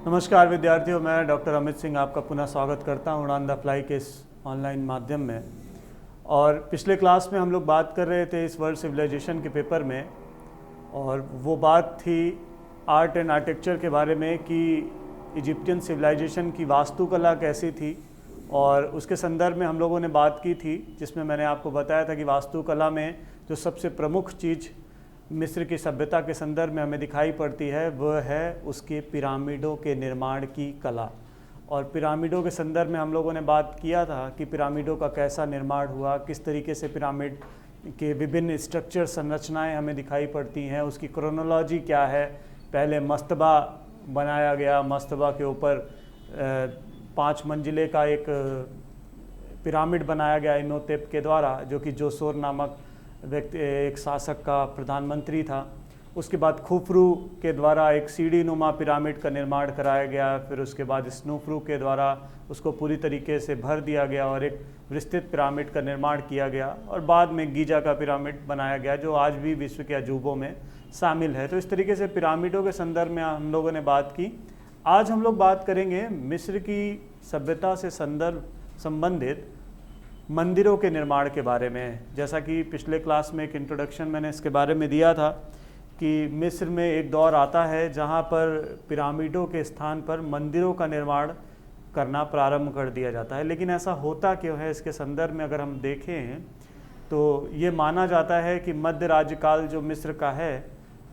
नमस्कार विद्यार्थियों, मैं डॉक्टर अमित सिंह आपका पुनः स्वागत करता हूँ उड़ान द फ्लाई के इस ऑनलाइन माध्यम में। और पिछले क्लास में हम लोग बात कर रहे थे इस वर्ल्ड सिविलाइजेशन के पेपर में, और वो बात थी आर्ट एंड आर्किटेक्चर के बारे में कि इजिप्टियन सिविलाइजेशन की वास्तुकला कैसी थी। और उसके संदर्भ में हम लोगों ने बात की थी, जिसमें मैंने आपको बताया था कि वास्तुकला में जो सबसे प्रमुख चीज़ मिस्र की सभ्यता के संदर्भ में हमें दिखाई पड़ती है वह है उसके पिरामिडों के निर्माण की कला। और पिरामिडों के संदर्भ में हम लोगों ने बात किया था कि पिरामिडों का कैसा निर्माण हुआ, किस तरीके से पिरामिड के विभिन्न स्ट्रक्चर संरचनाएं हमें दिखाई पड़ती हैं, उसकी क्रोनोलॉजी क्या है। पहले मस्तबा बनाया गया, मस्तबा के ऊपर 5 मंजिले का एक पिरामिड बनाया गया इम्होटेप के द्वारा, जो कि जोसोर नामक व्यक्ति एक शासक का प्रधानमंत्री था। उसके बाद खुफरू के द्वारा एक सीढ़ी नुमा पिरामिड का निर्माण कराया गया। फिर उसके बाद स्नूफ्रू के द्वारा उसको पूरी तरीके से भर दिया गया और एक विस्तृत पिरामिड का निर्माण किया गया। और बाद में गीजा का पिरामिड बनाया गया, जो आज भी विश्व के अजूबों में शामिल है। तो इस तरीके से पिरामिडों के संदर्भ में हम लोगों ने बात की। आज हम लोग बात करेंगे मिस्र की सभ्यता से संबंधित मंदिरों के निर्माण के बारे में। जैसा कि पिछले क्लास में एक इंट्रोडक्शन मैंने इसके बारे में दिया था कि मिस्र में एक दौर आता है जहां पर पिरामिडों के स्थान पर मंदिरों का निर्माण करना प्रारंभ कर दिया जाता है। लेकिन ऐसा होता क्यों है, इसके संदर्भ में अगर हम देखें तो ये माना जाता है कि मध्य राज्यकाल जो मिस्र का है,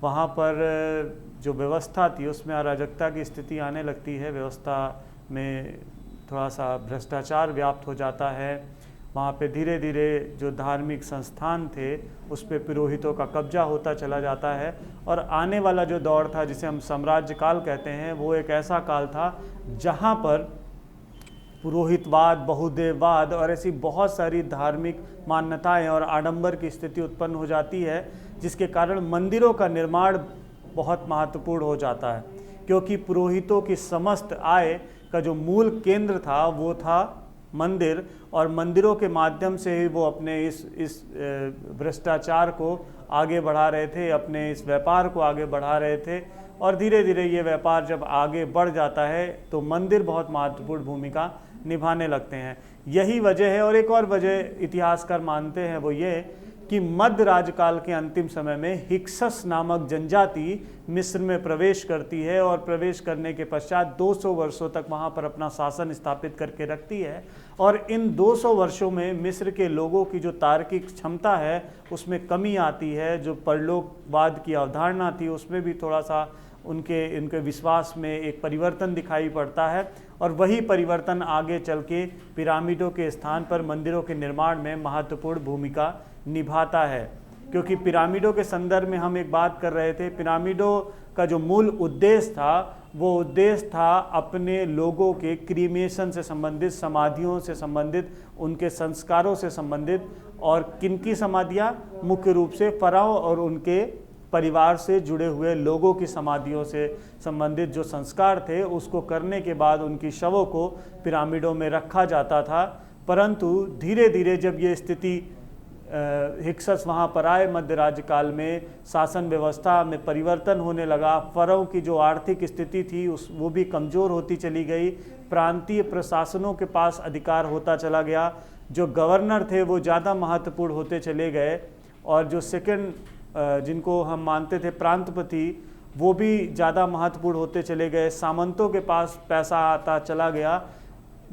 वहाँ पर जो व्यवस्था थी उसमें अराजकता की स्थिति आने लगती है। व्यवस्था में थोड़ा सा भ्रष्टाचार व्याप्त हो जाता है। वहाँ पे धीरे धीरे जो धार्मिक संस्थान थे उस पे पुरोहितों का कब्जा होता चला जाता है। और आने वाला जो दौर था, जिसे हम साम्राज्य काल कहते हैं, वो एक ऐसा काल था जहाँ पर पुरोहितवाद, बहुदेववाद और ऐसी बहुत सारी धार्मिक मान्यताएं और आडंबर की स्थिति उत्पन्न हो जाती है, जिसके कारण मंदिरों का निर्माण बहुत महत्वपूर्ण हो जाता है। क्योंकि पुरोहितों की समस्त आय का जो मूल केंद्र था वो था मंदिर, और मंदिरों के माध्यम से ही वो अपने इस भ्रष्टाचार को आगे बढ़ा रहे थे, अपने इस व्यापार को आगे बढ़ा रहे थे। और धीरे धीरे ये व्यापार जब आगे बढ़ जाता है तो मंदिर बहुत महत्वपूर्ण भूमिका निभाने लगते हैं। यही वजह है। और एक और वजह इतिहासकार मानते हैं वो ये कि मध्य राज्यकाल के अंतिम समय में हिक्सस नामक जनजाति मिस्र में प्रवेश करती है, और प्रवेश करने के पश्चात 200 वर्षों तक वहाँ पर अपना शासन स्थापित करके रखती है। और इन 200 वर्षों में मिस्र के लोगों की जो तार्किक क्षमता है उसमें कमी आती है। जो परलोकवाद की अवधारणा थी उसमें भी थोड़ा सा उनके विश्वास में एक परिवर्तन दिखाई पड़ता है। और वही परिवर्तन आगे चल के पिरामिडों के स्थान पर मंदिरों के निर्माण में महत्वपूर्ण भूमिका निभाता है। क्योंकि पिरामिडों के संदर्भ में हम एक बात कर रहे थे, पिरामिडों का जो मूल उद्देश्य था वो उद्देश्य था अपने लोगों के क्रीमेशन से संबंधित, समाधियों से संबंधित, उनके संस्कारों से संबंधित। और किनकी समाधियाँ? मुख्य रूप से फराओ और उनके परिवार से जुड़े हुए लोगों की समाधियों से संबंधित जो संस्कार थे, उसको करने के बाद उनकी शवों को पिरामिडों में रखा जाता था। परंतु धीरे धीरे जब ये स्थिति हिक्सस वहाँ पर आए, मध्य राज्यकाल में शासन व्यवस्था में परिवर्तन होने लगा। फराओ की जो आर्थिक स्थिति थी वो भी कमज़ोर होती चली गई। प्रांतीय प्रशासनों के पास अधिकार होता चला गया। जो गवर्नर थे वो ज़्यादा महत्वपूर्ण होते चले गए। और जो सेकंड जिनको हम मानते थे प्रांतपति, वो भी ज़्यादा महत्वपूर्ण होते चले गए। सामंतों के पास पैसा आता चला गया।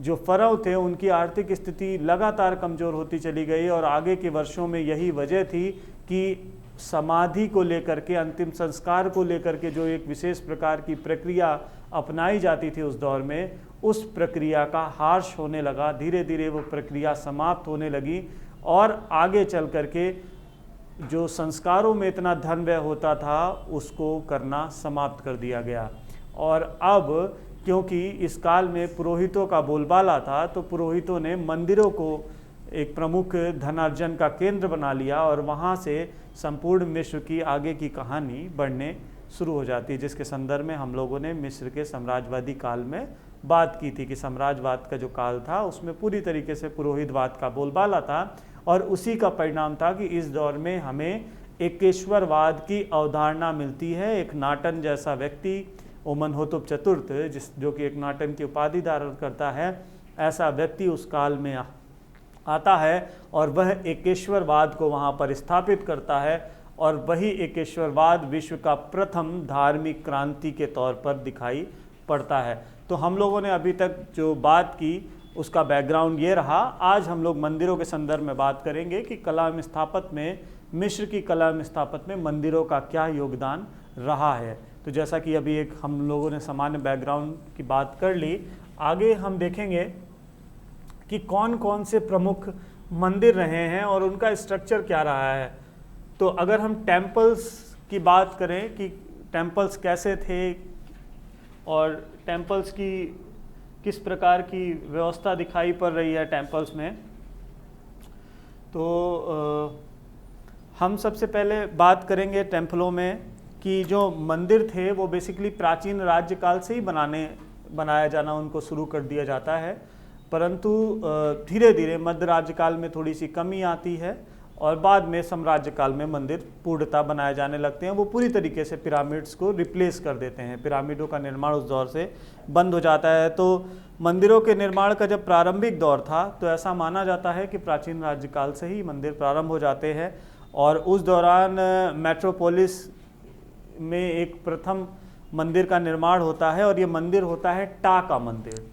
जो फराओ थे उनकी आर्थिक स्थिति लगातार कमज़ोर होती चली गई। और आगे के वर्षों में यही वजह थी कि समाधि को लेकर के, अंतिम संस्कार को लेकर के जो एक विशेष प्रकार की प्रक्रिया अपनाई जाती थी उस दौर में, उस प्रक्रिया का ह्रास होने लगा। धीरे धीरे वो प्रक्रिया समाप्त होने लगी और आगे चल करके जो संस्कारों में इतना धन व्यय होता था उसको करना समाप्त कर दिया गया। और अब क्योंकि इस काल में पुरोहितों का बोलबाला था, तो पुरोहितों ने मंदिरों को एक प्रमुख धनार्जन का केंद्र बना लिया, और वहाँ से संपूर्ण मिस्र की आगे की कहानी बढ़ने शुरू हो जाती है, जिसके संदर्भ में हम लोगों ने मिस्र के साम्राज्यवादी काल में बात की थी कि साम्राज्यवाद का जो काल था उसमें पूरी तरीके से पुरोहितवाद का बोलबाला था। और उसी का परिणाम था कि इस दौर में हमें एकेश्वरवाद की अवधारणा मिलती है। एक नाटन जैसा व्यक्ति ओमनहोतुप चतुर्थ जो कि एक नाटन की उपाधि धारण करता है, ऐसा व्यक्ति उस काल में आता है और वह एकेश्वरवाद को वहाँ पर स्थापित करता है, और वही एकेश्वरवाद विश्व का प्रथम धार्मिक क्रांति के तौर पर दिखाई पड़ता है। तो हम लोगों ने अभी तक जो बात की उसका बैकग्राउंड ये रहा। आज हम लोग मंदिरों के संदर्भ में बात करेंगे कि कला एवं स्थापत्य में, मिस्र की कला एवं स्थापत्य में मंदिरों का क्या योगदान रहा है। तो जैसा कि अभी एक हम लोगों ने सामान्य बैकग्राउंड की बात कर ली, आगे हम देखेंगे कि कौन कौन से प्रमुख मंदिर रहे हैं और उनका स्ट्रक्चर क्या रहा है। तो अगर हम टेम्पल्स की बात करें कि टेम्पल्स कैसे थे और टेम्पल्स की किस प्रकार की व्यवस्था दिखाई पड़ रही है टेम्पल्स में, तो हम सबसे पहले बात करेंगे टेम्पलों में कि जो मंदिर थे वो बेसिकली प्राचीन राज्य काल से ही बनाया जाना उनको शुरू कर दिया जाता है, परंतु धीरे धीरे मध्य राज्य काल में थोड़ी सी कमी आती है और बाद में साम्राज्य काल में मंदिर पूर्णतः बनाए जाने लगते हैं। वो पूरी तरीके से पिरामिड्स को रिप्लेस कर देते हैं, पिरामिडों का निर्माण उस दौर से बंद हो जाता है। तो मंदिरों के निर्माण का जब प्रारंभिक दौर था तो ऐसा माना जाता है कि प्राचीन राज्य काल से ही मंदिर प्रारंभ हो जाते हैं, और उस दौरान मेट्रोपोलिस में एक प्रथम मंदिर का निर्माण होता है, और ये मंदिर होता है टा का मंदिर।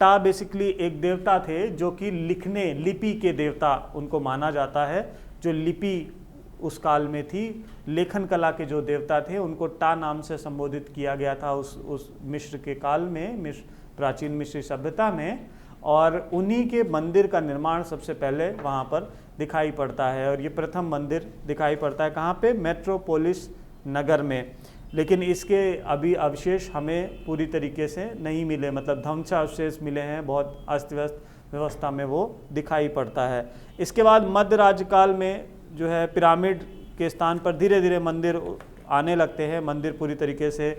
टा बेसिकली एक देवता थे जो कि लिपि के देवता उनको माना जाता है। जो लिपि उस काल में थी, लेखन कला के जो देवता थे उनको टा नाम से संबोधित किया गया था उस मिस्र के काल में, प्राचीन मिस्री सभ्यता में, और उन्हीं के मंदिर का निर्माण सबसे पहले वहाँ पर दिखाई पड़ता है। और ये प्रथम मंदिर दिखाई पड़ता है कहाँ पे? मेट्रोपोलिस नगर में। लेकिन इसके अभी अवशेष हमें पूरी तरीके से नहीं मिले, मतलब ध्वंस अवशेष मिले हैं, बहुत अस्त व्यस्त व्यवस्था में वो दिखाई पड़ता है। इसके बाद मध्य राज्यकाल में जो है पिरामिड के स्थान पर धीरे धीरे मंदिर आने लगते हैं, मंदिर पूरी तरीके से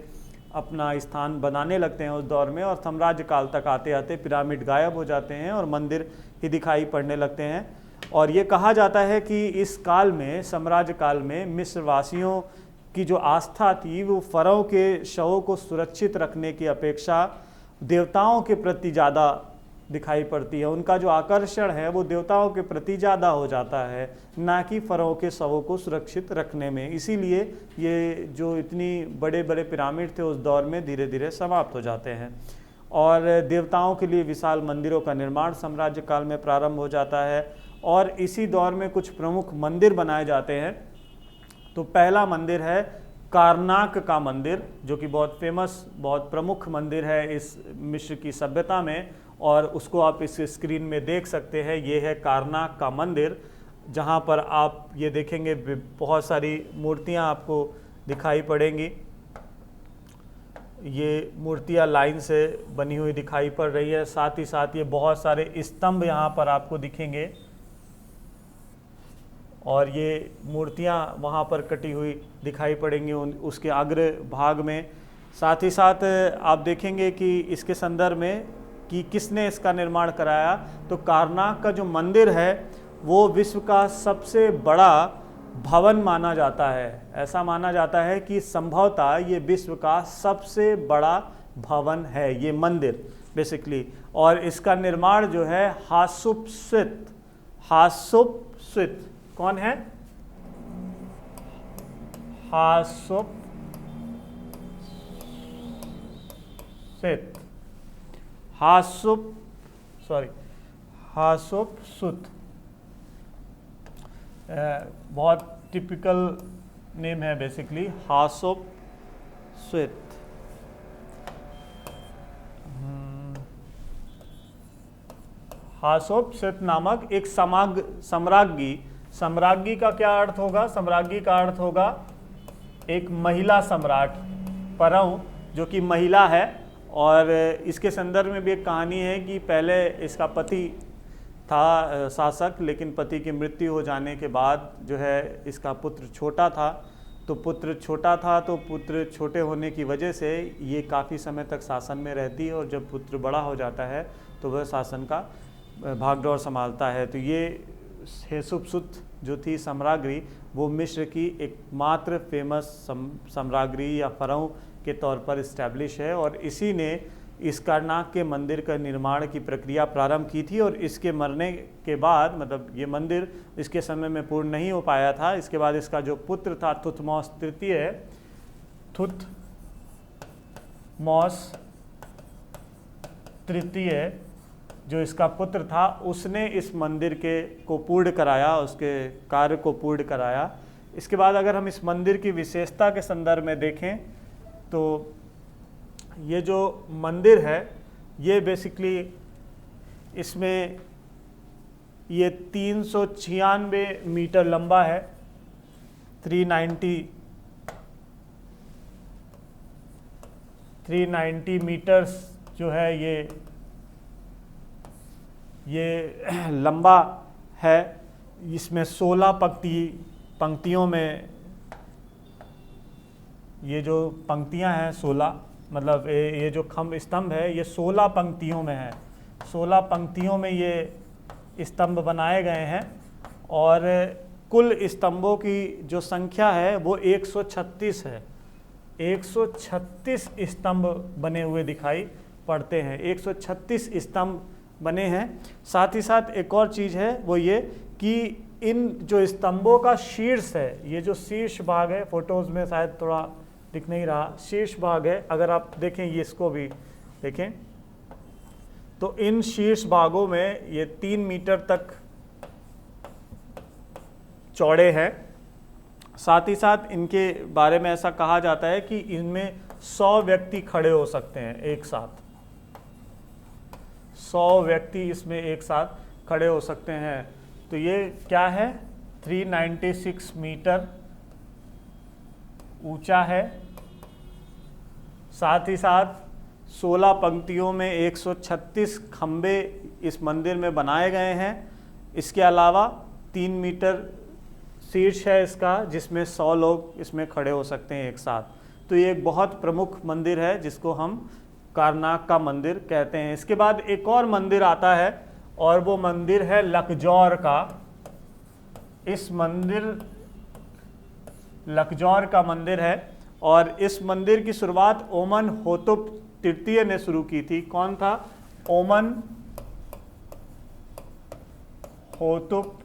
अपना स्थान बनाने लगते हैं उस दौर में, और साम्राज्य काल तक आते आते पिरामिड गायब हो जाते हैं और मंदिर ही दिखाई पड़ने लगते हैं। और ये कहा जाता है कि इस काल में, साम्राज्य काल में, मिस्रवासियों की जो आस्था थी वो फरों के शवों को सुरक्षित रखने की अपेक्षा देवताओं के प्रति ज़्यादा दिखाई पड़ती है। उनका जो आकर्षण है वो देवताओं के प्रति ज़्यादा हो जाता है, ना कि फरों के शवों को सुरक्षित रखने में। इसीलिए ये जो इतनी बड़े बड़े पिरामिड थे उस दौर में धीरे धीरे समाप्त हो जाते हैं, और देवताओं के लिए विशाल मंदिरों का निर्माण साम्राज्य काल में प्रारंभ हो जाता है। और इसी दौर में कुछ प्रमुख मंदिर बनाए जाते हैं। तो पहला मंदिर है कारनाक का मंदिर, जो कि बहुत फेमस, बहुत प्रमुख मंदिर है इस मिस्र की सभ्यता में, और उसको आप इस स्क्रीन में देख सकते हैं। ये है कारनाक का मंदिर, जहाँ पर आप ये देखेंगे बहुत सारी मूर्तियाँ आपको दिखाई पड़ेंगी। ये मूर्तियाँ लाइन से बनी हुई दिखाई पड़ रही है, साथ ही साथ ये बहुत सारे स्तंभ यहाँ पर आपको दिखेंगे, और ये मूर्तियाँ वहाँ पर कटी हुई दिखाई पड़ेंगी उसके अग्र भाग में। साथ ही साथ आप देखेंगे कि इसके संदर्भ में कि किसने इसका निर्माण कराया, तो कारनाक का जो मंदिर है वो विश्व का सबसे बड़ा भवन माना जाता है। ऐसा माना जाता है कि संभवतः ये विश्व का सबसे बड़ा भवन है ये मंदिर बेसिकली। और इसका निर्माण जो है हात्शेपसुत कौन है? हात्शेपसुत बहुत टिपिकल नेम है बेसिकली, हात्शेपसुत। हात्शेपसुत नामक एक सम्राज्ञी का क्या अर्थ होगा? सम्राज्ञी का अर्थ होगा एक महिला सम्राट, परऊ जो कि महिला है। और इसके संदर्भ में भी एक कहानी है कि पहले इसका पति था शासक, लेकिन पति की मृत्यु हो जाने के बाद जो है इसका पुत्र छोटा था, तो पुत्र छोटे होने की वजह से ये काफ़ी समय तक शासन में रहती है, और जब पुत्र बड़ा हो जाता है तो वह शासन का भागदौड़ संभालता है। तो ये हात्शेपसुत जो थी सम्राज्ञी, वो मिस्र की एकमात्र फेमस सम्राज्ञी या फराउ के तौर पर इस्टेब्लिश है और इसी ने इस कारनाक के मंदिर का निर्माण की प्रक्रिया प्रारंभ की थी। और इसके मरने के बाद मतलब ये मंदिर इसके समय में पूर्ण नहीं हो पाया था। इसके बाद इसका जो पुत्र था थुथमोस तृतीय, थुथमोस तृतीय जो इसका पुत्र था, उसने इस मंदिर को पूर्ण कराया, उसके कार्य को पूर्ण कराया। इसके बाद अगर हम इस मंदिर की विशेषता के संदर्भ में देखें तो ये जो मंदिर है ये बेसिकली इसमें ये 396 मीटर लंबा है, 390 मीटर्स जो है ये लंबा है। इसमें 16 पंक्तियों में, ये जो पंक्तियां हैं 16, मतलब ये जो स्तंभ है ये 16 पंक्तियों में है। 16 पंक्तियों में ये स्तंभ बनाए गए हैं और कुल स्तंभों की जो संख्या है वो 136 है। 136 स्तंभ बने हुए दिखाई पड़ते हैं, 136 स्तंभ बने हैं। साथ ही साथ एक और चीज़ है वो ये कि इन जो स्तंभों का शीर्ष है, ये जो शीर्ष भाग है, फोटोज़ में शायद थोड़ा दिख नहीं रहा, शीर्ष भाग है, अगर आप देखें ये इसको भी देखें तो इन शीर्ष भागों में ये 3 मीटर तक चौड़े हैं। साथ ही साथ इनके बारे में ऐसा कहा जाता है कि इनमें 100 व्यक्ति खड़े हो सकते हैं एक साथ, 100 व्यक्ति इसमें एक साथ खड़े हो सकते हैं। तो ये क्या है, 396 मीटर ऊंचा है। साथ ही साथ 16 पंक्तियों में 136 खंबे इस मंदिर में बनाए गए हैं। इसके अलावा 3 मीटर शीर्ष है इसका, जिसमें 100 लोग इसमें खड़े हो सकते हैं एक साथ। तो ये एक बहुत प्रमुख मंदिर है जिसको हम कारनाक का मंदिर कहते हैं। इसके बाद एक और मंदिर आता है और वो मंदिर है लकजौर का। इस मंदिर लकजौर का मंदिर है और इस मंदिर की शुरुआत ओमन होतुप तृतीय ने शुरू की थी। कौन था? ओमन होतुप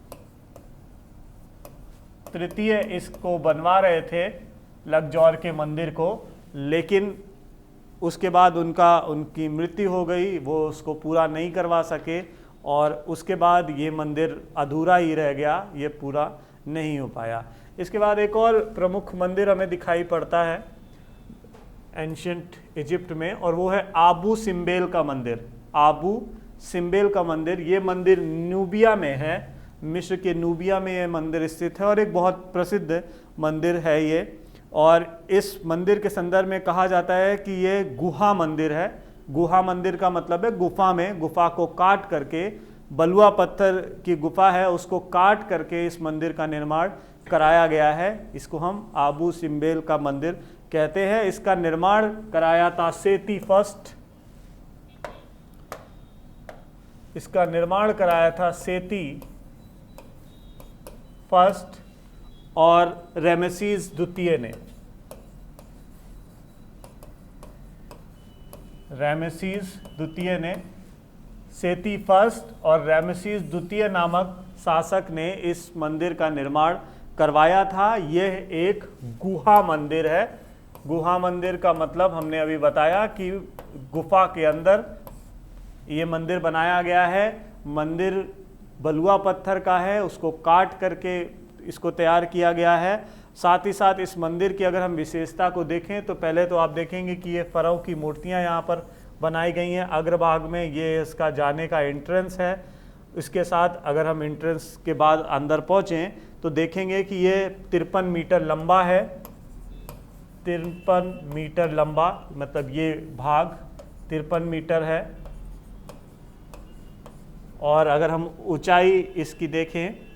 तृतीय इसको बनवा रहे थे, लकजौर के मंदिर को, लेकिन उसके बाद उनकी मृत्यु हो गई, वो उसको पूरा नहीं करवा सके और उसके बाद ये मंदिर अधूरा ही रह गया, ये पूरा नहीं हो पाया। इसके बाद एक और प्रमुख मंदिर हमें दिखाई पड़ता है एंशिएंट इजिप्ट में, और वो है आबू सिम्बेल का मंदिर। आबू सिम्बेल का मंदिर, ये मंदिर नूबिया में है, मिस्र के नूबिया में ये मंदिर स्थित है और एक बहुत प्रसिद्ध मंदिर है ये। और इस मंदिर के संदर्भ में कहा जाता है कि ये गुहा मंदिर है। गुहा मंदिर का मतलब है गुफा में, गुफा को काट करके, बलुआ पत्थर की गुफा है उसको काट करके इस मंदिर का निर्माण कराया गया है। इसको हम आबू सिम्बेल का मंदिर कहते हैं। इसका निर्माण कराया था सेती फर्स्ट, इसका निर्माण कराया था सेती फर्स्ट और रेमेसीस द्वितीय ने। रेमेसीस द्वितीय ने, सेती फर्स्ट और रेमेसीस द्वितीय नामक शासक ने इस मंदिर का निर्माण करवाया था। यह एक गुहा मंदिर है। गुहा मंदिर का मतलब हमने अभी बताया कि गुफा के अंदर ये मंदिर बनाया गया है। मंदिर बलुआ पत्थर का है, उसको काट करके इसको तैयार किया गया है। साथ ही साथ इस मंदिर की अगर हम विशेषता को देखें तो पहले तो आप देखेंगे कि ये फ़रौ की मूर्तियां यहाँ पर बनाई गई हैं। अग्रभाग में ये इसका जाने का एंट्रेंस है। इसके साथ अगर हम एंट्रेंस के बाद अंदर पहुँचें तो देखेंगे कि ये 53 मीटर लंबा है। 53 मीटर लंबा, मतलब ये भाग 53 मीटर है। और अगर हम ऊंचाई इसकी देखें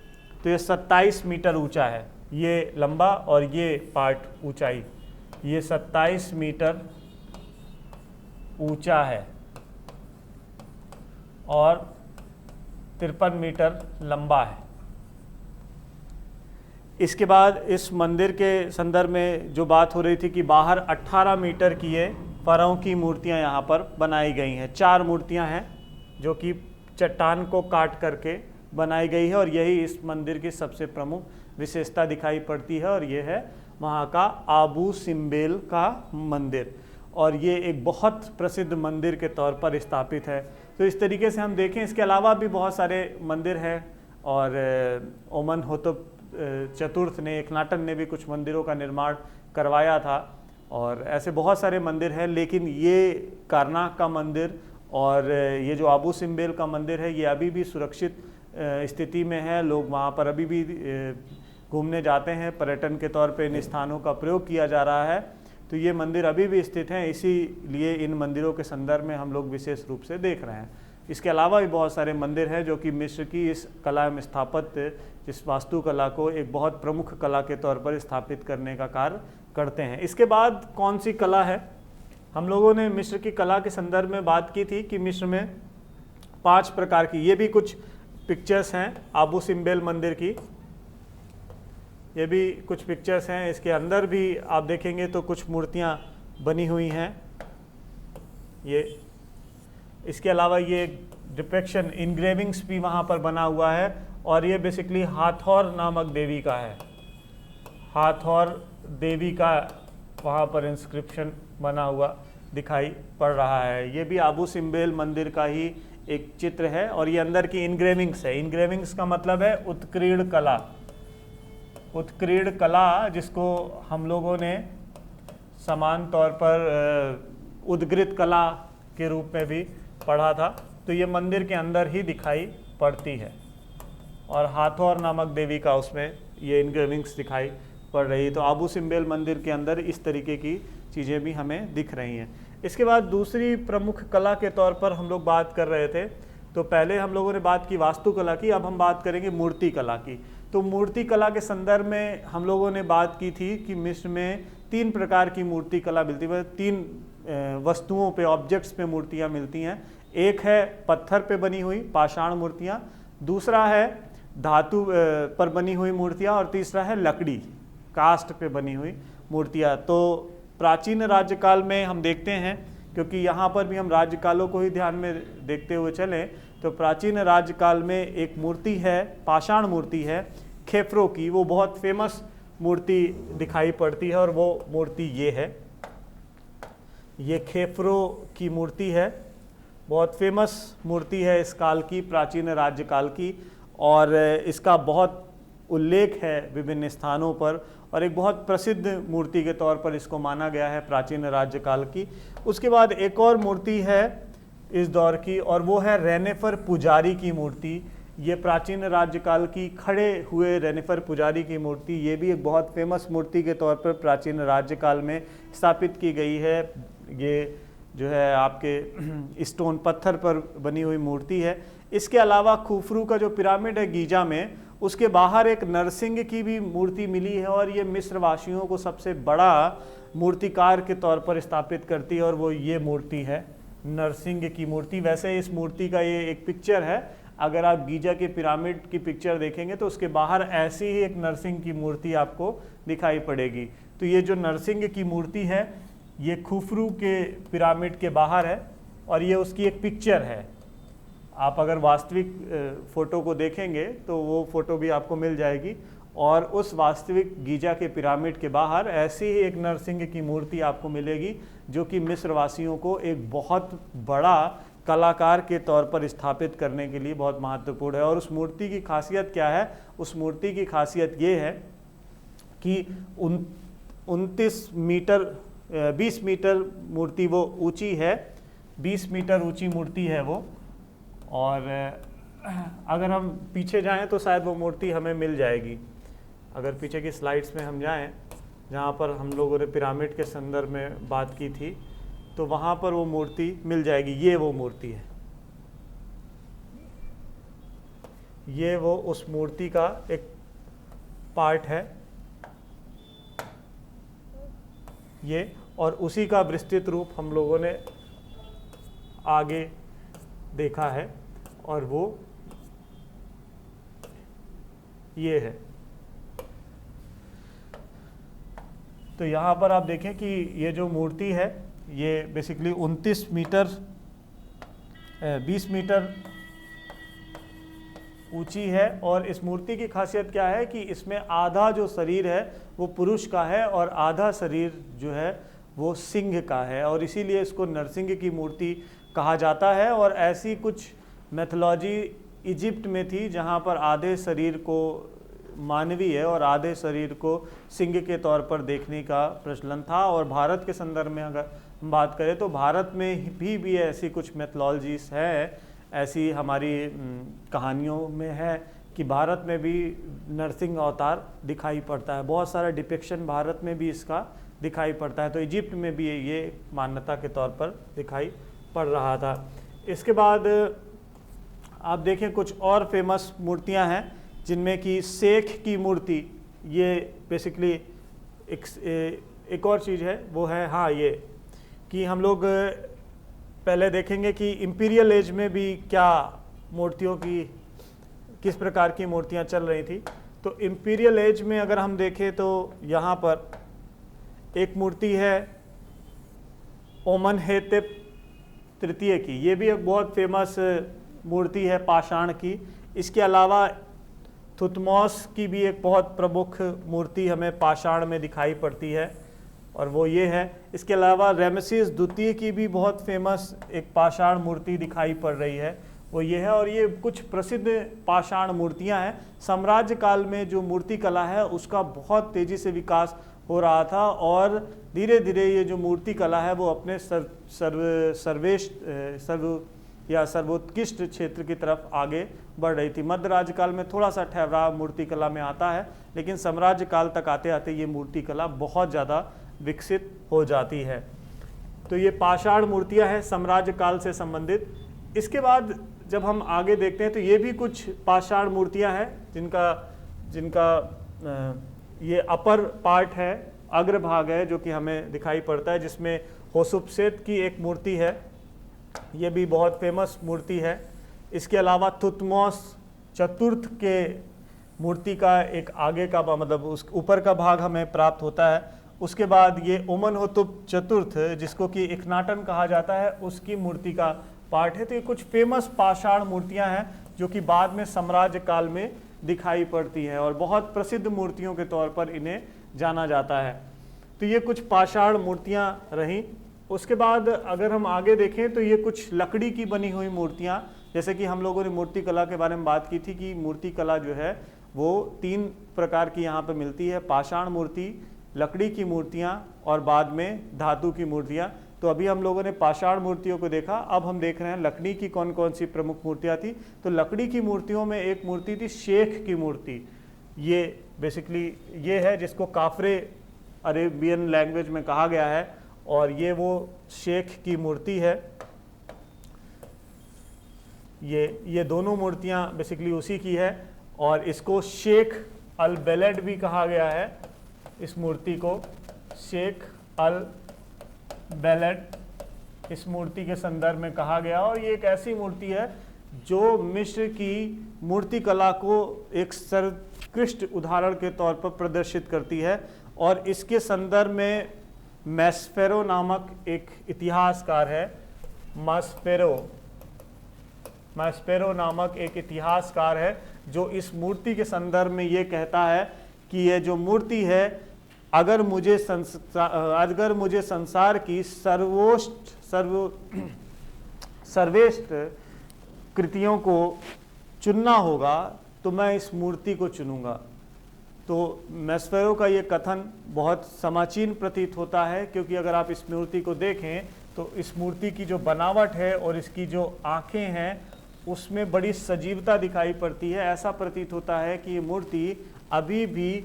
तो ये 27 मीटर ऊंचा है, ये लंबा और ये पार्ट ऊंचाई, ये 27 मीटर ऊंचा है और 53 मीटर लंबा है। इसके बाद इस मंदिर के संदर्भ में जो बात हो रही थी कि बाहर 18 मीटर की ये फ़राओं की मूर्तियां यहाँ पर बनाई गई हैं। 4 मूर्तियां हैं जो कि चट्टान को काट करके बनाई गई है और यही इस मंदिर की सबसे प्रमुख विशेषता दिखाई पड़ती है। और ये है वहाँ का आबू सिम्बेल का मंदिर और ये एक बहुत प्रसिद्ध मंदिर के तौर पर स्थापित है। तो इस तरीके से हम देखें, इसके अलावा भी बहुत सारे मंदिर हैं और ओमन होतप चतुर्थ ने, एकनाटन ने भी कुछ मंदिरों का निर्माण करवाया था और ऐसे बहुत सारे मंदिर हैं। लेकिन ये कारनाक का मंदिर और ये जो आबू सिम्बेल का मंदिर है ये अभी भी सुरक्षित स्थिति में है। लोग वहाँ पर अभी भी घूमने जाते हैं, पर्यटन के तौर पे इन स्थानों का प्रयोग किया जा रहा है। तो ये मंदिर अभी भी स्थित हैं, इसीलिए इन मंदिरों के संदर्भ में हम लोग विशेष रूप से देख रहे हैं। इसके अलावा भी बहुत सारे मंदिर हैं जो कि मिस्र की इस कला एवं स्थापत्य, इस वास्तुकला को एक बहुत प्रमुख कला के तौर पर स्थापित करने का कार्य करते हैं। इसके बाद कौन सी कला है? हम लोगों ने मिस्र की कला के संदर्भ में बात की थी कि मिस्र में 5 प्रकार की, ये भी कुछ पिक्चर्स हैं आबू सिम्बेल मंदिर की, ये भी कुछ पिक्चर्स हैं। इसके अंदर भी आप देखेंगे तो कुछ मूर्तियाँ बनी हुई हैं। ये इसके अलावा ये डिपिक्शन इनग्रेविंग्स भी वहाँ पर बना हुआ है और ये बेसिकली हाथौर नामक देवी का है। हाथौर देवी का वहाँ पर इंस्क्रिप्शन बना हुआ दिखाई पड़ रहा है। ये भी आबू सिम्बेल मंदिर का ही एक चित्र है और ये अंदर की इनग्रेविंग्स है। इनग्रेविंग्स का मतलब है उत्कीर्ण कला। उत्कीर्ण कला जिसको हम लोगों ने समान तौर पर उद्गृत कला के रूप में भी पढ़ा था। तो ये मंदिर के अंदर ही दिखाई पड़ती है और हाथौर नामक देवी का उसमें ये इनग्रेविंग्स दिखाई पड़ रही है। तो आबू सिम्बेल मंदिर के अंदर इस तरीके की चीज़ें भी हमें दिख रही हैं। इसके बाद दूसरी प्रमुख कला के तौर पर हम लोग बात कर रहे थे, तो पहले हम लोगों ने बात की वास्तुकला की, अब हम बात करेंगे मूर्ति कला की। तो मूर्ति कला के संदर्भ में हम लोगों ने बात की थी कि मिस्र में 3 प्रकार की मूर्ति कला मिलती है। 3 वस्तुओं पे, ऑब्जेक्ट्स पे मूर्तियाँ मिलती हैं। एक है पत्थर पे बनी हुई पाषाण मूर्तियाँ, दूसरा है धातु पर बनी हुई मूर्तियाँ और तीसरा है लकड़ी कास्ट पे बनी हुई मूर्तियाँ। तो प्राचीन राज्यकाल में हम देखते हैं, क्योंकि यहाँ पर भी हम राज्यकालों को ही ध्यान में देखते हुए चलें, तो प्राचीन राज्यकाल में एक मूर्ति है, पाषाण मूर्ति है खेफ्रो की, वो बहुत फेमस मूर्ति दिखाई पड़ती है और वो मूर्ति ये है। ये खेफ्रो की मूर्ति है, बहुत फेमस मूर्ति है इस काल की, प्राचीन राज्यकाल की, और इसका बहुत उल्लेख है विभिन्न स्थानों पर और एक बहुत प्रसिद्ध मूर्ति के तौर पर इसको माना गया है प्राचीन राज्यकाल की। उसके बाद एक और मूर्ति है इस दौर की और वो है रेनेफर पुजारी की मूर्ति। ये प्राचीन राज्यकाल की खड़े हुए रेनेफर पुजारी की मूर्ति, ये भी एक बहुत फेमस मूर्ति के तौर पर प्राचीन राज्यकाल में स्थापित की गई है। ये जो है आपके स्टोन पत्थर पर बनी हुई मूर्ति है। इसके अलावा खुफरू का जो पिरामिड है गीजा में, उसके बाहर एक नरसिंह की भी मूर्ति मिली है और ये मिस्र वासियों को सबसे बड़ा मूर्तिकार के तौर पर स्थापित करती है और वो ये मूर्ति है, नरसिंह की मूर्ति। वैसे इस मूर्ति का ये एक पिक्चर है, अगर आप गीजा के पिरामिड की पिक्चर देखेंगे तो उसके बाहर ऐसी ही एक नरसिंह की मूर्ति आपको दिखाई पड़ेगी। तो ये जो नरसिंह की मूर्ति है ये खुफरू के पिरामिड के बाहर है और ये उसकी एक पिक्चर है। आप अगर वास्तविक फ़ोटो को देखेंगे तो वो फ़ोटो भी आपको मिल जाएगी और उस वास्तविक गीजा के पिरामिड के बाहर ऐसी ही एक नरसिंह की मूर्ति आपको मिलेगी जो कि मिस्र वासियों को एक बहुत बड़ा कलाकार के तौर पर स्थापित करने के लिए बहुत महत्वपूर्ण है। और उस मूर्ति की खासियत क्या है? उस मूर्ति की खासियत ये है कि 20 मीटर मूर्ति वो ऊंची है, 20 मीटर ऊंची मूर्ति है वो। और अगर हम पीछे जाएं तो शायद वो मूर्ति हमें मिल जाएगी। अगर पीछे की स्लाइड्स में हम जाएं जहाँ पर हम लोगों ने पिरामिड के संदर्भ में बात की थी तो वहाँ पर वो मूर्ति मिल जाएगी। ये वो मूर्ति है, ये वो उस मूर्ति का एक पार्ट है ये, और उसी का विस्तृत रूप हम लोगों ने आगे देखा है और वो ये है। तो यहाँ पर आप देखें कि ये जो मूर्ति है ये बेसिकली 29 मीटर 20 मीटर ऊंची है। और इस मूर्ति की खासियत क्या है कि इसमें आधा जो शरीर है वो पुरुष का है और आधा शरीर जो है वो सिंह का है, और इसीलिए इसको नरसिंह की मूर्ति कहा जाता है। और ऐसी कुछ मैथोलॉजी इजिप्ट में थी जहाँ पर आधे शरीर को मानवीय और आधे शरीर को सिंह के तौर पर देखने का प्रचलन था। और भारत के संदर्भ में अगर हम बात करें तो भारत में भी ऐसी कुछ मैथोलॉजीज है, ऐसी हमारी कहानियों में है कि भारत में भी नरसिंह अवतार दिखाई पड़ता है। बहुत सारा डिपिक्शन भारत में भी इसका दिखाई पड़ता है, तो इजिप्ट में भी ये मान्यता के तौर पर दिखाई पड़ रहा था। इसके बाद आप देखें कुछ और फेमस मूर्तियां हैं जिनमें कि शेख की मूर्ति, ये बेसिकली एक और चीज़ है वो है हाँ ये कि हम लोग पहले देखेंगे कि इंपीरियल एज में भी क्या मूर्तियों की किस प्रकार की मूर्तियां चल रही थी। तो इंपीरियल एज में अगर हम देखें तो यहाँ पर एक मूर्ति है ओमनहेतेप तृतीय की, ये भी एक बहुत फेमस मूर्ति है पाषाण की। इसके अलावा थुतमोस की भी एक बहुत प्रमुख मूर्ति हमें पाषाण में दिखाई पड़ती है और वो ये है। इसके अलावा रेमेसिस द्वितीय की भी बहुत फेमस एक पाषाण मूर्ति दिखाई पड़ रही है, वो ये है। और ये कुछ प्रसिद्ध पाषाण मूर्तियां हैं। साम्राज्य काल में जो मूर्ति कला है उसका बहुत तेज़ी से विकास हो रहा था और धीरे धीरे ये जो मूर्ति कला है वो अपने सर्वोत्कृष्ट क्षेत्र की तरफ आगे बढ़ रही थी। मध्य राज्यकाल में थोड़ा सा ठहराव मूर्ति कला में आता है, लेकिन साम्राज्य काल तक आते आते ये मूर्ति कला बहुत ज़्यादा विकसित हो जाती है। तो ये पाषाण मूर्तियां हैं साम्राज्य काल से संबंधित। इसके बाद जब हम आगे देखते हैं तो ये भी कुछ पाषाण मूर्तियां हैं जिनका ये अपर पार्ट है, अग्रभाग है जो कि हमें दिखाई पड़ता है, जिसमें होसुपसेत की एक मूर्ति है, ये भी बहुत फेमस मूर्ति है। इसके अलावा थुतमोस चतुर्थ के मूर्ति का एक आगे का मतलब उस ऊपर का भाग हमें प्राप्त होता है। उसके बाद ये ओमनहोतुप चतुर्थ जिसको कि इखनाटन कहा जाता है उसकी मूर्ति का पार्ट है। तो ये कुछ फेमस पाषाण मूर्तियां हैं जो कि बाद में साम्राज्य काल में दिखाई पड़ती है और बहुत प्रसिद्ध मूर्तियों के तौर पर इन्हें जाना जाता है। तो ये कुछ पाषाण मूर्तियां रहीं। उसके बाद अगर हम आगे देखें तो ये कुछ लकड़ी की बनी हुई मूर्तियां, जैसे कि हम लोगों ने मूर्ति कला के बारे में बात की थी कि मूर्ति कला जो है वो 3 प्रकार की यहाँ पर मिलती है, पाषाण मूर्ति, लकड़ी की मूर्तियाँ और बाद में धातु की मूर्तियाँ। तो अभी हम लोगों ने पाषाण मूर्तियों को देखा, अब हम देख रहे हैं लकड़ी की कौन कौन सी प्रमुख मूर्तियाँ थी। तो लकड़ी की मूर्तियों में एक मूर्ति थी शेख की मूर्ति। ये बेसिकली ये है जिसको काफरे अरेबियन लैंग्वेज में कहा गया है और ये वो शेख की मूर्ति है। ये दोनों मूर्तियाँ बेसिकली उसी की है और इसको शेख अल बेलेड भी कहा गया है। इस मूर्ति को शेख अल बेलेड इस मूर्ति के संदर्भ में कहा गया और ये एक ऐसी मूर्ति है जो मिस्र की मूर्ति कला को एक सर्वोत्कृष्ट उदाहरण के तौर पर प्रदर्शित करती है। और इसके संदर्भ में मैस्पेरो नामक एक इतिहासकार है, मैस्पेरो नामक एक इतिहासकार है जो इस मूर्ति के संदर्भ में ये कहता है कि ये जो मूर्ति है अगर मुझे संसार की सर्वश्रेष्ठ कृतियों को चुनना होगा तो मैं इस मूर्ति को चुनूंगा। तो मैस्पेरो का ये कथन बहुत समाचीन प्रतीत होता है, क्योंकि अगर आप इस मूर्ति को देखें तो इस मूर्ति की जो बनावट है और इसकी जो आँखें हैं उसमें बड़ी सजीवता दिखाई पड़ती है। ऐसा प्रतीत होता है कि ये मूर्ति अभी भी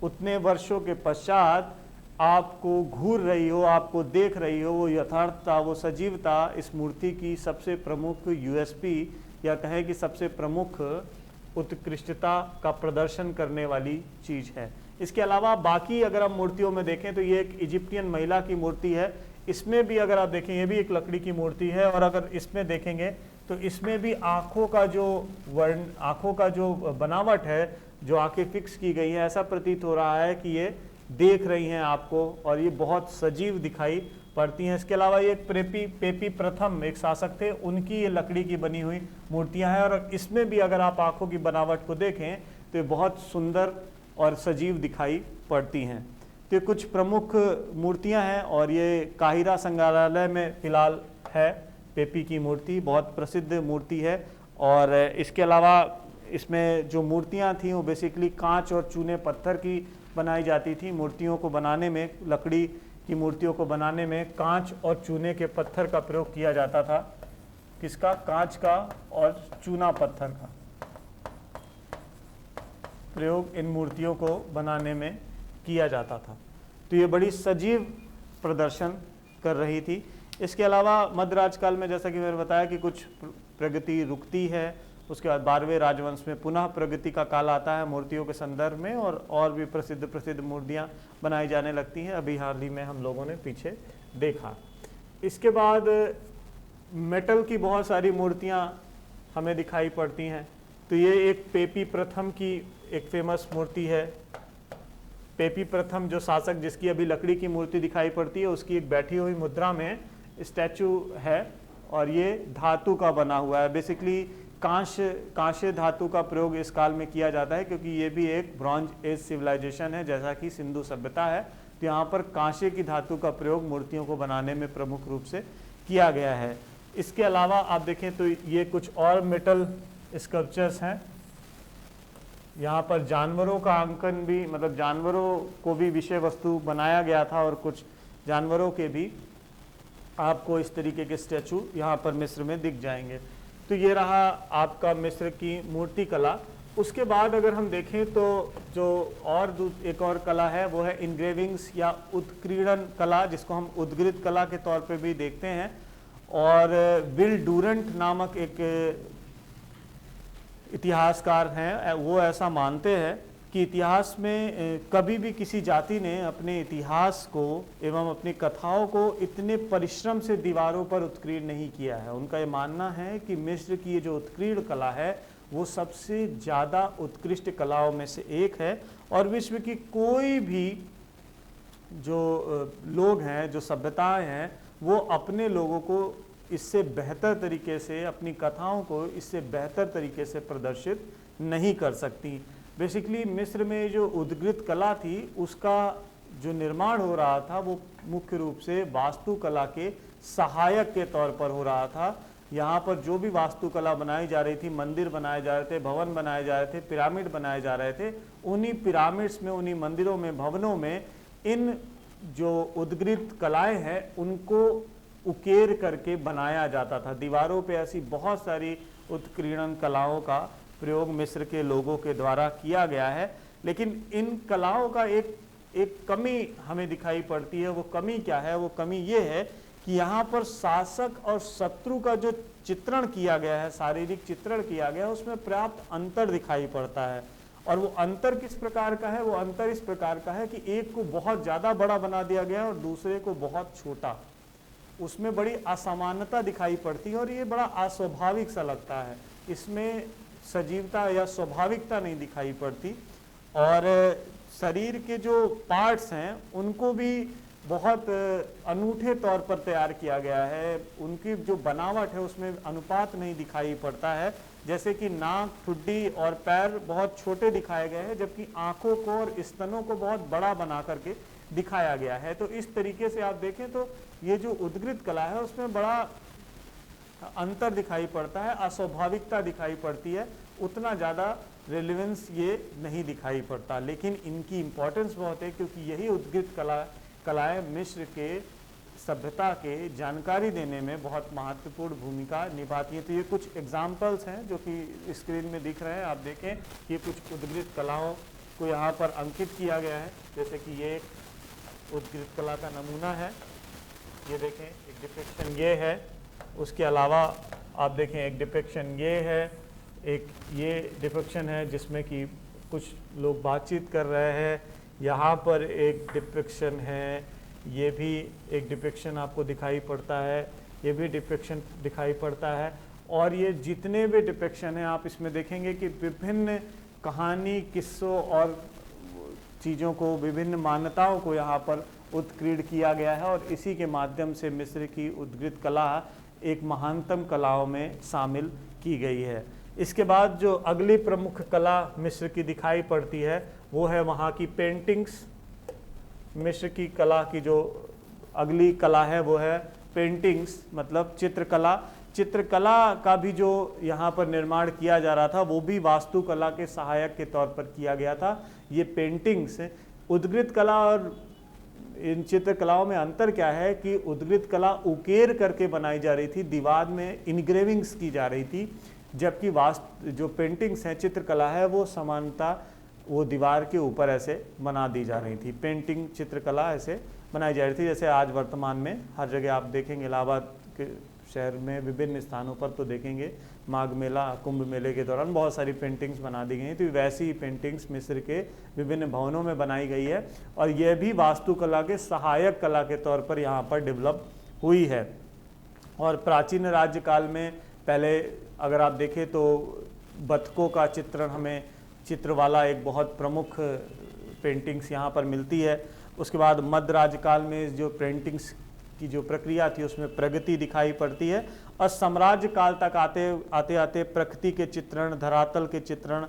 उतने वर्षों के पश्चात आपको घूर रही हो, आपको देख रही हो। वो यथार्थता, वो सजीवता इस मूर्ति की सबसे प्रमुख यूएसपी या कहें कि सबसे प्रमुख उत्कृष्टता का प्रदर्शन करने वाली चीज़ है। इसके अलावा बाकी अगर हम मूर्तियों में देखें तो ये एक इजिप्टियन महिला की मूर्ति है। इसमें भी अगर आप देखें ये भी एक लकड़ी की मूर्ति है और अगर इसमें देखेंगे तो इसमें भी आँखों का जो बनावट है, जो आंखें फिक्स की गई है, ऐसा प्रतीत हो रहा है कि ये देख रही हैं आपको, और ये बहुत सजीव दिखाई पड़ती हैं। इसके अलावा ये पेपी प्रथम एक शासक थे, उनकी ये लकड़ी की बनी हुई मूर्तियां हैं, और इसमें भी अगर आप आंखों की बनावट को देखें तो ये बहुत सुंदर और सजीव दिखाई पड़ती हैं। तो ये कुछ प्रमुख मूर्तियां हैं, और ये काहिरा संग्रहालय में फिलहाल है। पेपी की मूर्ति बहुत प्रसिद्ध मूर्ति है, और इसके अलावा इसमें जो मूर्तियां थीं वो बेसिकली कांच और चूने पत्थर की बनाई जाती थी। मूर्तियों को बनाने में, लकड़ी की मूर्तियों को बनाने में कांच और चूने के पत्थर का प्रयोग किया जाता था। किसका? कांच का और चूना पत्थर का प्रयोग इन मूर्तियों को बनाने में किया जाता था। तो ये बड़ी सजीव प्रदर्शन कर रही थी। इसके अलावा मध्य राजकाल में, जैसा कि मैंने बताया, कि कुछ प्रगति रुकती है, उसके बाद 12वें राजवंश में पुनः प्रगति का काल आता है मूर्तियों के संदर्भ में, और भी प्रसिद्ध मूर्तियां बनाई जाने लगती हैं। अभी हाल ही में हम लोगों ने पीछे देखा। इसके बाद मेटल की बहुत सारी मूर्तियां हमें दिखाई पड़ती हैं। तो ये एक पेपी प्रथम की एक फेमस मूर्ति है। पेपी प्रथम जो शासक, जिसकी अभी लकड़ी की मूर्ति दिखाई पड़ती है, उसकी एक बैठी हुई मुद्रा में स्टैचू है, और ये धातु का बना हुआ है। बेसिकली कांस्य धातु का प्रयोग इस काल में किया जाता है, क्योंकि ये भी एक ब्रॉन्ज एज सिविलाइजेशन है, जैसा कि सिंधु सभ्यता है। तो यहाँ पर कांस्य की धातु का प्रयोग मूर्तियों को बनाने में प्रमुख रूप से किया गया है। इसके अलावा आप देखें तो ये कुछ और मेटल स्कल्पचर्स हैं। यहाँ पर जानवरों का अंकन भी, मतलब जानवरों को भी विषय वस्तु बनाया गया था, और कुछ जानवरों के भी आपको इस तरीके के स्टैचू यहाँ पर मिस्र में दिख जाएंगे। तो ये रहा आपका मिस्र की मूर्ति कला। उसके बाद अगर हम देखें तो जो और एक और कला है वो है इनग्रेविंग्स या उत्कीर्णन कला, जिसको हम उद्गृत कला के तौर पे भी देखते हैं। और विल डूरेंट नामक एक इतिहासकार हैं, वो ऐसा मानते हैं कि इतिहास में कभी भी किसी जाति ने अपने इतिहास को एवं अपनी कथाओं को इतने परिश्रम से दीवारों पर उत्कीर्ण नहीं किया है। उनका ये मानना है कि मिस्र की ये जो उत्कीर्ण कला है वो सबसे ज़्यादा उत्कृष्ट कलाओं में से एक है, और विश्व की कोई भी जो लोग हैं, जो सभ्यताएं हैं, वो अपने लोगों को इससे बेहतर तरीके से, अपनी कथाओं को इससे बेहतर तरीके से प्रदर्शित नहीं कर सकती। बेसिकली मिस्र में जो उद्गृत कला थी उसका जो निर्माण हो रहा था वो मुख्य रूप से वास्तुकला के सहायक के तौर पर हो रहा था। यहाँ पर जो भी वास्तुकला बनाई जा रही थी, मंदिर बनाए जा रहे थे, भवन बनाए जा रहे थे, पिरामिड बनाए जा रहे थे, उन्हीं पिरामिड्स में, उन्हीं मंदिरों में, भवनों में इन जो उद्गृत कलाएं हैं उनको उकेर करके बनाया जाता था। दीवारों पे ऐसी बहुत सारी उत्कीर्णन कलाओं का प्रयोग मिस्र के लोगों के द्वारा किया गया है। लेकिन इन कलाओं का एक कमी हमें दिखाई पड़ती है। वो कमी क्या है? वो कमी ये है कि यहाँ पर शासक और शत्रु का जो चित्रण किया गया है, शारीरिक चित्रण किया गया है, उसमें पर्याप्त अंतर दिखाई पड़ता है। और वो अंतर किस प्रकार का है? वो अंतर इस प्रकार का है कि एक को बहुत ज़्यादा बड़ा बना दिया गया है और दूसरे को बहुत छोटा। उसमें बड़ी असमानता दिखाई पड़ती है और ये बड़ा अस्वाभाविक सा लगता है। इसमें सजीवता या स्वाभाविकता नहीं दिखाई पड़ती। और शरीर के जो पार्ट्स हैं उनको भी बहुत अनूठे तौर पर तैयार किया गया है। उनकी जो बनावट है उसमें अनुपात नहीं दिखाई पड़ता है। जैसे कि नाक, ठुड्डी और पैर बहुत छोटे दिखाए गए हैं, जबकि आंखों को और स्तनों को बहुत बड़ा बना करके दिखाया गया है। तो इस तरीके से आप देखें तो ये जो उद्गृत कला है उसमें बड़ा अंतर दिखाई पड़ता है, अस्वाभाविकता दिखाई पड़ती है, उतना ज़्यादा रेलेवेंस ये नहीं दिखाई पड़ता। लेकिन इनकी इम्पोर्टेंस बहुत है, क्योंकि यही उद्गृत कलाएं मिस्र के सभ्यता के जानकारी देने में बहुत महत्वपूर्ण भूमिका निभाती हैं। तो ये कुछ एग्जाम्पल्स हैं जो कि स्क्रीन में दिख रहे हैं। आप देखें, ये कुछ उद्गृत कलाओं को यहाँ पर अंकित किया गया है। जैसे कि ये उद्गृत कला का नमूना है, ये देखें, एक डिपिक्शन ये है। उसके अलावा आप देखें एक डिपिक्शन ये है, एक ये डिपिक्शन है जिसमें कि कुछ लोग बातचीत कर रहे हैं। यहाँ पर एक डिपिक्शन है, ये भी एक डिपिक्शन आपको दिखाई पड़ता है, ये भी डिपिक्शन दिखाई पड़ता है। और ये जितने भी डिपिक्शन हैं आप इसमें देखेंगे कि विभिन्न कहानी, किस्सों और चीज़ों को, विभिन्न मान्यताओं को यहाँ पर उत्कीर्ण किया गया है और इसी के माध्यम से मिस्र की उद्गृत कला एक महानतम कलाओं में शामिल की गई है। इसके बाद जो अगली प्रमुख कला मिस्र की दिखाई पड़ती है वो है वहाँ की पेंटिंग्स। मिस्र की कला की जो अगली कला है वो है पेंटिंग्स, मतलब चित्रकला। चित्रकला का भी जो यहाँ पर निर्माण किया जा रहा था वो भी वास्तुकला के सहायक के तौर पर किया गया था। ये पेंटिंग्स, उद्गृत कला और इन चित्रकलाओं में अंतर क्या है कि उद्गृत कला उकेर करके बनाई जा रही थी, दीवार में इनग्रेविंग्स की जा रही थी, जबकि जो पेंटिंग्स हैं, चित्रकला है, वो समानता वो दीवार के ऊपर ऐसे बना दी जा रही थी। पेंटिंग चित्रकला ऐसे बनाई जा रही थी, जैसे आज वर्तमान में हर जगह आप देखेंगे, इलाहाबाद के शहर में विभिन्न स्थानों पर तो देखेंगे माघ मेला, कुंभ मेले के दौरान बहुत सारी पेंटिंग्स बना दी गई हैं। तो वैसी ही पेंटिंग्स मिस्र के विभिन्न भवनों में बनाई गई है और यह भी वास्तुकला के सहायक कला के तौर पर यहाँ पर डेवलप हुई है। और प्राचीन राज्य काल में पहले अगर आप देखें तो बतखों का चित्रण, हमें चित्र वाला एक बहुत प्रमुख पेंटिंग्स यहाँ पर मिलती है। उसके बाद मध्य राज्यकाल में जो पेंटिंग्स की जो प्रक्रिया थी उसमें प्रगति दिखाई पड़ती है और साम्राज्य काल तक आते आते प्रकृति के चित्रण, धरातल के चित्रण,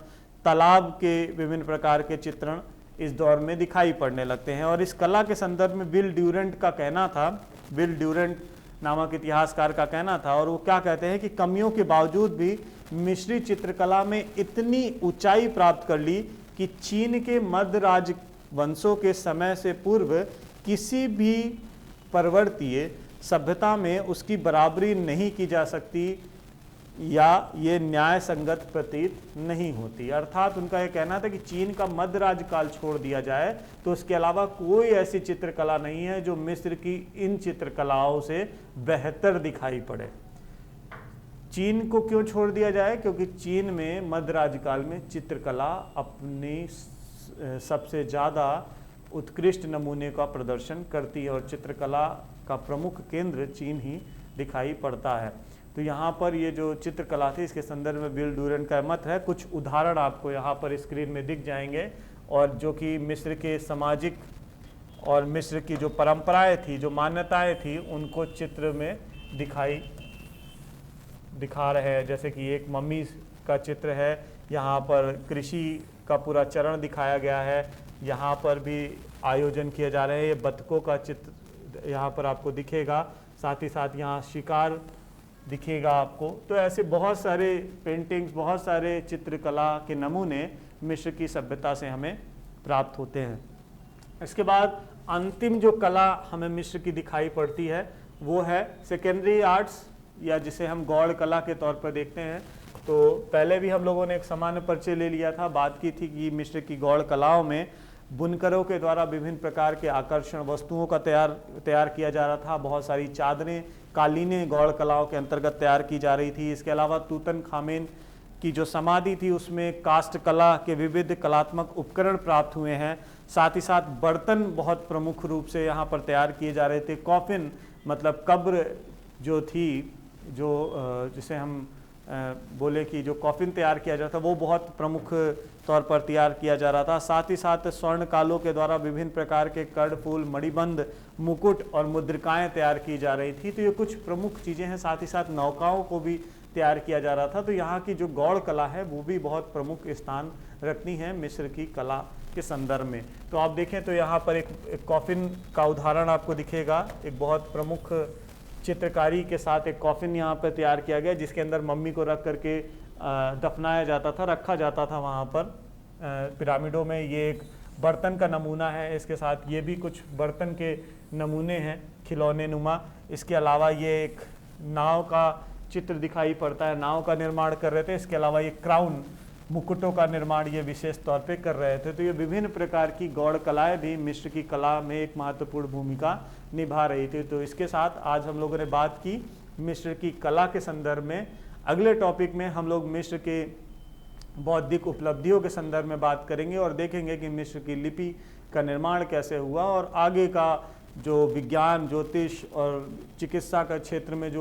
तालाब के विभिन्न प्रकार के चित्रण इस दौर में दिखाई पड़ने लगते हैं। और इस कला के संदर्भ में विल ड्यूरेंट का कहना था, विल ड्यूरेंट नामक इतिहासकार का कहना था, और वो क्या कहते हैं कि कमियों के बावजूद भी मिस्री चित्रकला में इतनी ऊंचाई प्राप्त कर ली कि चीन के मध्य राजवंशों के समय से पूर्व किसी भी पर्वतीय सभ्यता में उसकी बराबरी नहीं की जा सकती या ये न्याय संगत प्रतीत नहीं होती। अर्थात उनका यह कहना था कि चीन का मध्य राज्यकाल छोड़ दिया जाए तो उसके अलावा कोई ऐसी चित्रकला नहीं है जो मिस्र की इन चित्रकलाओं से बेहतर दिखाई पड़े। चीन को क्यों छोड़ दिया जाए? क्योंकि चीन में मध्य राज्यकाल में चित्रकला अपनी सबसे ज़्यादा उत्कृष्ट नमूने का प्रदर्शन करती है और चित्रकला का प्रमुख केंद्र चीन ही दिखाई पड़ता है। तो यहाँ पर ये जो चित्रकला थी इसके संदर्भ में विल ड्यूरेंट का मत है। कुछ उदाहरण आपको यहाँ पर स्क्रीन में दिख जाएंगे और जो कि मिस्र के सामाजिक और मिस्र की जो परंपराएं थी, जो मान्यताएं थी, उनको चित्र में दिखा रहे हैं। जैसे कि एक मम्मी का चित्र है, यहाँ पर कृषि का पूरा चरण दिखाया गया है, यहाँ पर भी आयोजन किए जा रहे हैं। ये बतखों का चित्र यहाँ पर आपको दिखेगा, साथ ही साथ यहाँ शिकार दिखेगा आपको। तो ऐसे बहुत सारे पेंटिंग्स, बहुत सारे चित्रकला के नमूने मिस्र की सभ्यता से हमें प्राप्त होते हैं। इसके बाद अंतिम जो कला हमें मिस्र की दिखाई पड़ती है वो है सेकेंडरी आर्ट्स, या जिसे हम गौड़ कला के तौर पर देखते हैं। तो पहले भी हम लोगों ने एक सामान्य परिचय ले लिया था, बात की थी कि मिस्र की गौड़ कलाओं में बुनकरों के द्वारा विभिन्न प्रकार के आकर्षण वस्तुओं का तैयार किया जा रहा था। बहुत सारी चादरें, कालीनें गौड़ कलाओं के अंतर्गत तैयार की जा रही थी। इसके अलावा तूतनखामेन की जो समाधि थी उसमें काष्ठ कला के विविध कलात्मक उपकरण प्राप्त हुए हैं। साथ ही साथ बर्तन बहुत प्रमुख रूप से यहाँ पर तैयार किए जा रहे थे। कॉफिन मतलब कब्र जो थी, जो जिसे हम बोले कि जो कॉफिन तैयार किया जाता था वो बहुत प्रमुख तौर पर तैयार किया जा रहा था। साथ ही साथ स्वर्ण कालों के द्वारा विभिन्न प्रकार के कड़, फूल, मणिबंध, मुकुट और मुद्रिकाएं तैयार की जा रही थी। तो ये कुछ प्रमुख चीज़ें हैं। साथ ही साथ नौकाओं को भी तैयार किया जा रहा था। तो यहाँ की जो गौड़ कला है वो भी बहुत प्रमुख स्थान रखती है मिस्र की कला के संदर्भ में। तो आप देखें तो यहाँ पर एक कॉफिन का उदाहरण आपको दिखेगा। एक बहुत प्रमुख चित्रकारी के साथ एक कॉफिन यहाँ पर तैयार किया गया जिसके अंदर मम्मी को रख करके दफनाया जाता था, रखा जाता था वहाँ पर पिरामिडों में। ये एक बर्तन का नमूना है, इसके साथ ये भी कुछ बर्तन के नमूने हैं खिलौने नुमा। इसके अलावा ये एक नाव का चित्र दिखाई पड़ता है, नाव का निर्माण कर रहे थे। इसके अलावा ये क्राउन, मुकुटों का निर्माण ये विशेष तौर पे कर रहे थे। तो ये विभिन्न प्रकार की गौड़ कलाएं भी मिस्र की कला में एक महत्वपूर्ण भूमिका निभा रही थी। तो इसके साथ आज हम लोगों ने बात की मिस्र की कला के संदर्भ में। अगले टॉपिक में हम लोग मिस्र के बौद्धिक उपलब्धियों के संदर्भ में बात करेंगे और देखेंगे कि मिस्र की लिपि का निर्माण कैसे हुआ और आगे का जो विज्ञान, ज्योतिष और चिकित्सा का क्षेत्र में जो